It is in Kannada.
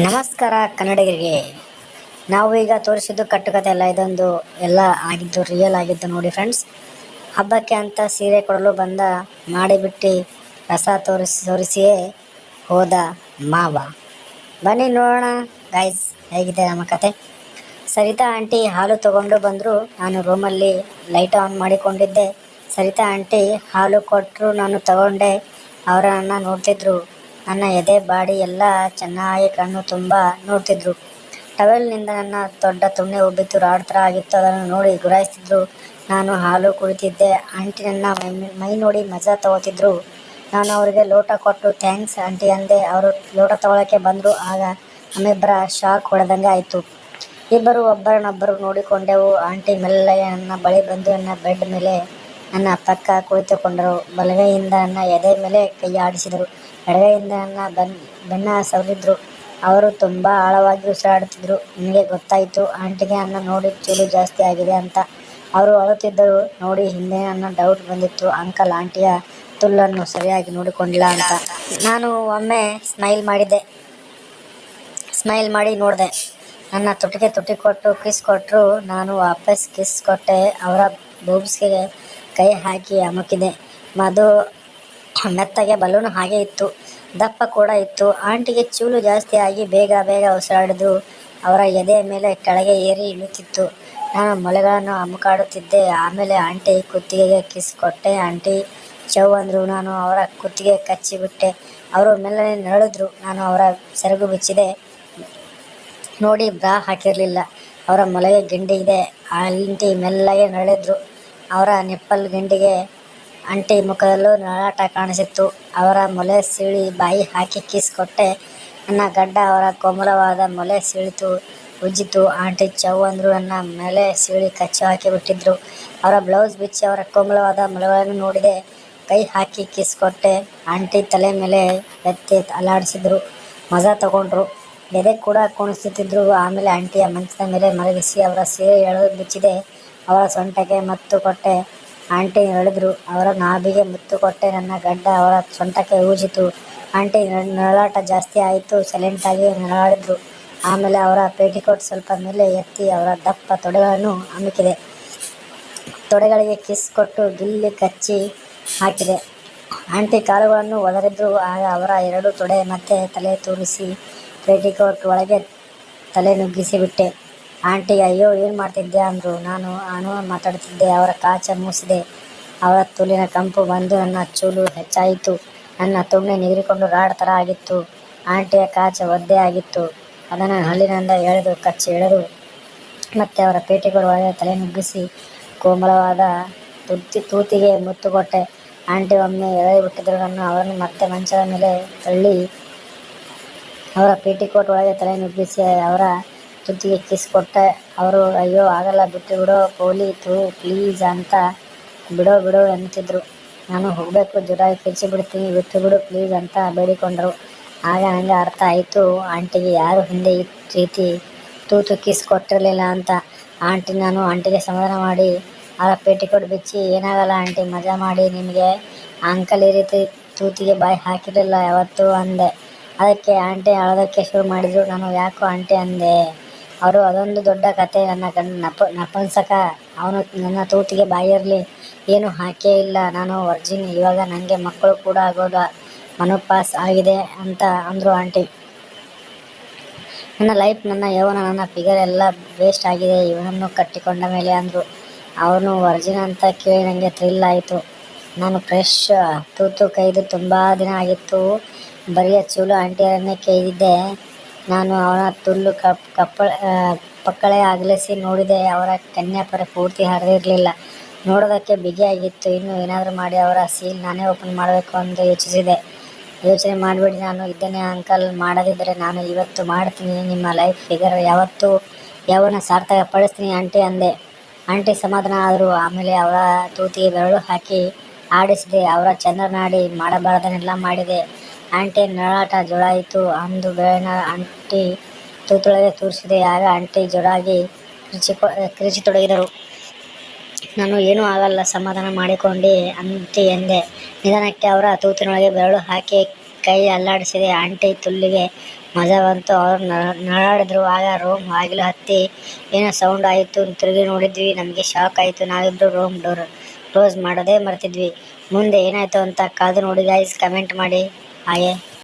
ನಮಸ್ಕಾರ ಕನ್ನಡಿಗರಿಗೆ. ನಾವು ಈಗ ತೋರಿಸಿದ್ದು ಕಟ್ಟುಕತೆ ಅಲ್ಲ, ಇದೊಂದು ಎಲ್ಲ ಆಗಿದ್ದು ರಿಯಲ್ ಆಗಿದ್ದು ನೋಡಿ ಫ್ರೆಂಡ್ಸ್. ಹಬ್ಬಕ್ಕೆ ಅಂತ ಸೀರೆ ಕೊಡಲು ಬಂದ ಮಾಡಿಬಿಟ್ಟು ರಸ ತೋರಿಸಿಯೇ ಹೋದ ಮಾವ. ಬನ್ನಿ ನೋಡೋಣ ಗೈಸ್, ಹೇಗಿದೆ ನಮ್ಮ ಕತೆ. ಸರಿತಾ ಆಂಟಿ ಹಾಲು ತಗೊಂಡು ಬಂದರು. ನಾನು ರೂಮಲ್ಲಿ ಲೈಟ್ ಆನ್ ಮಾಡಿಕೊಂಡಿದ್ದೆ. ಸರಿತಾ ಆಂಟಿ ಹಾಲು ಕೊಟ್ಟರು, ನಾನು ತಗೊಂಡೆ. ಅವರು ನನ್ನ ನೋಡ್ತಿದ್ರು. ನನ್ನ ಎದೆ ಬಾಡಿ ಎಲ್ಲ ಚೆನ್ನಾಗಿ ಕಣ್ಣು ತುಂಬ ನೋಡ್ತಿದ್ರು. ಟವೆಲ್ನಿಂದ ನನ್ನ ದೊಡ್ಡ ತುಣ್ಣೆ ಉಬ್ಬಿತ್ತು, ರಾಡ್ ಥರ ಆಗಿತ್ತು. ಅದನ್ನು ನೋಡಿ ಗುರಾಯಿಸ್ತಿದ್ರು. ನಾನು ಹಾಲು ಕುಡಿತಿದ್ದೆ. ಆಂಟಿ ನನ್ನ ಮೈ ನೋಡಿ ಮಜಾ ತಗೋತಿದ್ರು. ನಾನು ಅವರಿಗೆ ಲೋಟ ಕೊಟ್ಟು ಥ್ಯಾಂಕ್ಸ್ ಆಂಟಿ ಅಂದೆ. ಅವರು ಲೋಟ ತಗೊಳ್ಳೋಕ್ಕೆ ಬಂದರು. ಆಗ ನಮ್ಮಿಬ್ಬರ ಶಾಕ್ ಹೊಡೆದಂಗೆ ಆಯಿತು. ಇಬ್ಬರು ಒಬ್ಬರನ್ನೊಬ್ಬರು ನೋಡಿಕೊಂಡೆವು. ಆಂಟಿ ಮೆಲ್ಲಗೆ ನನ್ನ ಬಳಿ ಬಂದು ನನ್ನ ಬೆಡ್ ಮೇಲೆ ನನ್ನ ಪಕ್ಕ ಕುಳಿತುಕೊಂಡರು. ಬಲಗೈಯಿಂದ ನನ್ನ ಎದೆ ಮೇಲೆ ಕೈ ಆಡಿಸಿದರು. ಎಡಗೈಯಿಂದ ನನ್ನ ಬೆನ್ನ ಸವರಿದ್ರು. ಅವರು ತುಂಬ ಆಳವಾಗಿ ಉಸಿರಾಡುತ್ತಿದ್ದರು. ನನಗೆ ಗೊತ್ತಾಯಿತು ಆಂಟಿಗೆ ನನ್ನ ನೋಡಿ ಚೂಲು ಜಾಸ್ತಿ ಆಗಿದೆ ಅಂತ. ಅವರು ಅಳುತ್ತಿದ್ದರು ನೋಡಿ ಹಿಂದೆ ನನ್ನ ಡೌಟ್ ಬಂದಿತ್ತು, ಅಂಕಲ್ ಆಂಟಿಯ ತುಲ್ಲನ್ನು ಸರಿಯಾಗಿ ನೋಡಿಕೊಂಡಿಲ್ಲ ಅಂತ. ನಾನು ಒಮ್ಮೆ ಸ್ಮೈಲ್ ಮಾಡಿ ನೋಡಿದೆ. ನನ್ನ ತುಟಿಗೆ ತುಟಿ ಕೊಟ್ಟು ಕಿಸ್ ಕೊಟ್ಟರು. ನಾನು ವಾಪಸ್ ಕಿಸ್ ಕೊಟ್ಟೆ. ಅವರ ಬೂಬ್ಸ್ಗೆ ಕೈ ಹಾಕಿ ಅಮುಕಿದೆ. ಮದು ಮೆತ್ತಗೆ ಬಲೂನ್ ಹಾಗೆ ಇತ್ತು, ದಪ್ಪ ಕೂಡ ಇತ್ತು. ಆಂಟಿಗೆ ಚೂಲು ಜಾಸ್ತಿ ಆಗಿ ಬೇಗ ಉಸಿರಾಡಿದ್ರು. ಅವರ ಎದೆಯ ಮೇಲೆ ಕೆಳಗೆ ಏರಿ ಇಳುತ್ತಿತ್ತು. ನಾನು ಮೊಳೆಗಳನ್ನು ಅಮುಕಾಡುತ್ತಿದ್ದೆ. ಆಮೇಲೆ ಆಂಟಿ ಕುತ್ತಿಗೆಗೆ ಕಿಸ್ ಕೊಟ್ಟೆ. ಆಂಟಿ ಚೌ ಅಂದರು. ನಾನು ಅವರ ಕುತ್ತಿಗೆ ಕಚ್ಚಿಬಿಟ್ಟೆ. ಅವರು ಮೆಲ್ಲನೆ ನರಳಿದ್ರು. ನಾನು ಅವರ ಸೆರಗು ಬಿಚ್ಚಿದೆ. ನೋಡಿ ಬ್ರಾ ಹಾಕಿರಲಿಲ್ಲ. ಅವರ ಮೊಲೆಗೆ ಗಿಂಡಿ ಇದೆ. ಆಂಟಿ ಮೆಲ್ಲಗೆ ನರಳಿದ್ರು. ಅವರ ನಿಪ್ಪಲ್ ಗಿಂಡಿಗೆ ಆಂಟಿ ಮುಖದಲ್ಲೂ ನರಳಾಟ ಕಾಣಿಸಿತ್ತು. ಅವರ ಮೊಲೆ ಸೀಳಿ ಬಾಯಿ ಹಾಕಿ ಕಿಸ್ ಕೊಟ್ಟೆ. ನನ್ನ ಗಡ್ಡ ಅವರ ಕೋಮಲವಾದ ಮೊಲೆ ಸೀಳಿತು, ಉಜ್ಜಿತು. ಆಂಟಿ ಚೌ ಅಂದರು. ನನ್ನ ಮೇಲೆ ಸೀಳಿ ಕಚ್ಚು ಹಾಕಿ ಬಿಟ್ಟಿದ್ರು. ಅವರ ಬ್ಲೌಸ್ ಬಿಚ್ಚಿ ಅವರ ಕೋಮಲವಾದ ಮೊಲೆಗಳನ್ನು ನೋಡಿದೆ. ಕೈ ಹಾಕಿ ಕಿಸ್ ಕೊಟ್ಟೆ. ಆಂಟಿ ತಲೆ ಮೇಲೆ ಎತ್ತಿ ಅಲ್ಲಾಡಿಸಿದ್ರು, ಮಜಾ ತಗೊಂಡ್ರು. ಎದೆ ಕೂಡ ಕುಣಿಸುತ್ತಿದ್ರು. ಆಮೇಲೆ ಆಂಟಿಯ ಮಂಚದ ಮೇಲೆ ಮಲಗಿಸಿ ಅವರ ಸೀರೆ ಎಳೆದು ಬಿಚ್ಚಿದೆ. ಅವರ ಸೊಂಟಕ್ಕೆ ಮತ್ತು ಕೊಟ್ಟೆ. ಆಂಟಿ ನರಳಿದ್ರು. ಅವರ ನಾಭಿಗೆ ಮುತ್ತು ಕೊಟ್ಟೆ. ನನ್ನ ಗಡ್ಡ ಅವರ ಸೊಂಟಕ್ಕೆ ಊಜಿತು. ಆಂಟಿ ನರಳಾಟ ಜಾಸ್ತಿ ಆಯಿತು. ಸೈಲೆಂಟಾಗಿ ನರಳಾಡಿದ್ರು. ಆಮೇಲೆ ಅವರ ಪೇಟಿಕೋಟ್ ಸ್ವಲ್ಪ ಮೇಲೆ ಎತ್ತಿ ಅವರ ದಪ್ಪ ತೊಡೆಗಳನ್ನು ಅಮುಕಿದೆ. ತೊಡೆಗಳಿಗೆ ಕಿಸ್ ಕೊಟ್ಟು ಗಿಲ್ಲಿ ಕಚ್ಚಿ ಹಾಕಿದೆ. ಆಂಟಿ ಕಾಲುಗಳನ್ನು ಒದರಿದ್ರು. ಆಗ ಅವರ ಎರಡು ತೊಡೆ ಮತ್ತೆ ತಲೆ ತೂರಿಸಿ ಪೇಟಿಕೋಟ್ ಒಳಗೆ ತಲೆ ನುಗ್ಗಿಸಿ ಬಿಟ್ಟೆ. ಆಂಟಿ ಅಯ್ಯೋ ಏನು ಮಾಡ್ತಿದ್ದೆ ಅಂದರು. ನಾನು ಮಾತಾಡ್ತಿದ್ದೆ. ಅವರ ಕಾಚ ಮೂಸಿದೆ. ಅವರ ತುಲಿನ ಕಂಪು ಬಂದು ನನ್ನ ಚೂಲು ಹೆಚ್ಚಾಯಿತು. ನನ್ನ ತುಣ್ಣೆ ನಿಗರಿಕೊಂಡು ರಾಡ್ ಥರ ಆಗಿತ್ತು. ಆಂಟಿಯ ಕಾಚ ಒದ್ದೆ ಆಗಿತ್ತು. ಅದನ್ನು ಹಲ್ಲಿನಿಂದ ಎಳೆದು ಕಚ್ಚಿ ಎಳೆದು ಮತ್ತೆ ಅವರ ಪೇಟಿಕೋಟ್ ಒಳಗೆ ತಲೆ ನುಗ್ಗಿಸಿ ಕೋಮಲವಾದ ತೂತಿಗೆ ಮುತ್ತು ಕೊಟ್ಟೆ. ಆಂಟಿ ಒಮ್ಮೆ ಎಳೆದು ಬಿಟ್ಟಿದ್ರು. ಅವರನ್ನು ಮತ್ತೆ ಮಂಚದ ಮೇಲೆ ತಳ್ಳಿ ಅವರ ಪೇಟಿಕೋಟ್ ಒಳಗೆ ತಲೆ ನುಗ್ಗಿಸಿ ಅವರ ತುತ್ತಿಗೆ ಕಿಸ್ ಕೊಟ್ಟೆ. ಅವರು ಅಯ್ಯೋ ಆಗಲ್ಲ, ಬಿಟ್ಟು ಬಿಡೋ ಪೋಲಿ, ಪ್ಲೀಸ್ ಅಂತ ಬಿಡೋ ಎನ್ನುತ್ತಿದ್ರು. ನಾನು ಹೋಗಬೇಕು, ಜೋರಾಗಿ ಕಿರ್ಚಿ ಬಿಡ್ತೀನಿ, ಬಿಟ್ಟು ಬಿಡು ಪ್ಲೀಸ್ ಅಂತ ಬೇಡಿಕೊಂಡರು. ಆಗ ನನಗೆ ಅರ್ಥ ಆಯಿತು ಆಂಟಿಗೆ ಯಾರು ಹಿಂದೆ ಈ ರೀತಿ ತೂತು ಕಿಸ್ ಕೊಟ್ಟಿರಲಿಲ್ಲ ಅಂತ. ನಾನು ಆಂಟಿಗೆ ಸಮಾಧಾನ ಮಾಡಿ ಅವರ ಪೇಟಿಕೋಟ್ ಬಿಚ್ಚಿ ಏನಾಗಲ್ಲ ಆಂಟಿ, ಮಜಾ ಮಾಡಿ, ನಿಮಗೆ ಅಂಕಲ್ ಈ ರೀತಿ ತೂತಿಗೆ ಬಾಯಿ ಹಾಕಿರಲಿಲ್ಲ ಯಾವತ್ತೂ ಅಂದೆ. ಅದಕ್ಕೆ ಆಂಟಿ ಅಳೋದಕ್ಕೆ ಶುರು ಮಾಡಿದರು. ನಾನು ಯಾಕೋ ಆಂಟಿ ಅಂದೆ. ಅವರು ಅದೊಂದು ದೊಡ್ಡ ಕತೆ, ನನ್ನ ಗಂಡ ನಪುಂಸಕ, ಅವನು ನನ್ನ ತೂತಿಗೆ ಬಾಯಿರಲಿ ಏನು ಹಾಕೇ ಇಲ್ಲ, ನಾನು ವರ್ಜಿನ್, ಇವಾಗ ನನಗೆ ಮಕ್ಕಳು ಕೂಡ ಆಗೋದು ಮನೋಪಾಸ್ ಆಗಿದೆ ಅಂತ ಅಂದರು ಆಂಟಿ. ನನ್ನ ಲೈಫ್, ನನ್ನ ಯೌವನ, ನನ್ನ ಫಿಗರ್ ಎಲ್ಲ ವೇಸ್ಟ್ ಆಗಿದೆ ಇವನನ್ನು ಕಟ್ಟಿಕೊಂಡ ಮೇಲೆ ಅಂದರು. ಅವನು ವರ್ಜಿನ್ ಅಂತ ಕೇಳಿ ನನಗೆ ಥ್ರಿಲ್ ಆಯಿತು. ನಾನು ಫ್ರೆಶ್ ತೂತು ಕೈದು ತುಂಬ ದಿನ ಆಗಿತ್ತು. ಬರಿಯ ಚೂಲು ಆಂಟಿಯರನ್ನೇ ಕೈದಿದ್ದೆ. ನಾನು ಅವನ ತುಲ್ಲು ಪಕ್ಕಳೆ ಅಗಲಿಸಿ ನೋಡಿದೆ. ಅವರ ಕನ್ಯಾಪುರ ಪೂರ್ತಿ ಹರಿದಿರಲಿಲ್ಲ. ನೋಡೋದಕ್ಕೆ ಬಿಗಿಯಾಗಿತ್ತು. ಇನ್ನು ಏನಾದರೂ ಮಾಡಿ ಅವರ ಸೀಲ್ ನಾನೇ ಓಪನ್ ಮಾಡಬೇಕು ಎಂದು ಯೋಚನೆ ಮಾಡಿಬಿಡಿ. ನಾನು ಇದ್ದೇನೆ ಅಂಕಲ್, ಮಾಡದಿದ್ದರೆ ನಾನು ಇವತ್ತು ಮಾಡ್ತೀನಿ. ನಿಮ್ಮ ಲೈಫ್ ಫಿಗರ್ ಯಾವತ್ತೂ ಯೌವನ ಸಾರ್ಥಕ ಪಡಿಸ್ತೀನಿ ಆಂಟಿ ಅಂದೆ. ಆಂಟಿ ಸಮಾಧಾನ ಆದರು. ಆಮೇಲೆ ಅವರ ತೂತಿಗೆ ಬೆರಳು ಹಾಕಿ ಆಡಿಸಿದೆ. ಅವರ ಚಂದ್ರನಾಡಿ ಮಾಡಬಾರ್ದನ್ನೆಲ್ಲ ಮಾಡಿದೆ. ಆಂಟಿ ನರಳಾಟ ಜೋಳಾಯಿತು. ಅಂದು ಬೆಳಗಿನ ಆಂಟಿ ತೂತೊಳಗೆ ತೂರಿಸಿದೆ. ಆಗ ಆಂಟಿ ಜೋರಾಗಿ ಕಿರಿಚತೊಡಗಿದರು. ನಾನು ಏನೂ ಆಗಲ್ಲ, ಸಮಾಧಾನ ಮಾಡಿಕೊಂಡು ಆಂಟಿ ಎಂದೆ. ನಿಧಾನಕ್ಕೆ ಅವರ ತೂತಿನೊಳಗೆ ಬೆರಳು ಹಾಕಿ ಕೈ ಅಲ್ಲಾಡಿಸಿದೆ. ಆಂಟಿ ತುಲ್ಲಿಗೆ ಮಜಾ ಬಂತು. ಅವ್ರು ನರಳಿದ್ರು. ಆಗ ರೂಮ್ ಬಾಗಿಲು ಹತ್ತಿ ಏನೋ ಸೌಂಡ್ ಆಯಿತು. ತಿರುಗಿ ನೋಡಿದ್ವಿ. ನಮಗೆ ಶಾಕ್ ಆಯಿತು. ನಾವಿಬ್ರು ರೂಮ್ ಡೋರ್ ಕ್ಲೋಸ್ ಮಾಡೋದೇ ಮರ್ತಿದ್ವಿ. ಮುಂದೆ ಏನಾಯ್ತು ಅಂತ ಕಾದು ನೋಡಿ ಗೈಸ್. ಕಮೆಂಟ್ ಮಾಡಿ ಹಾಗೆ.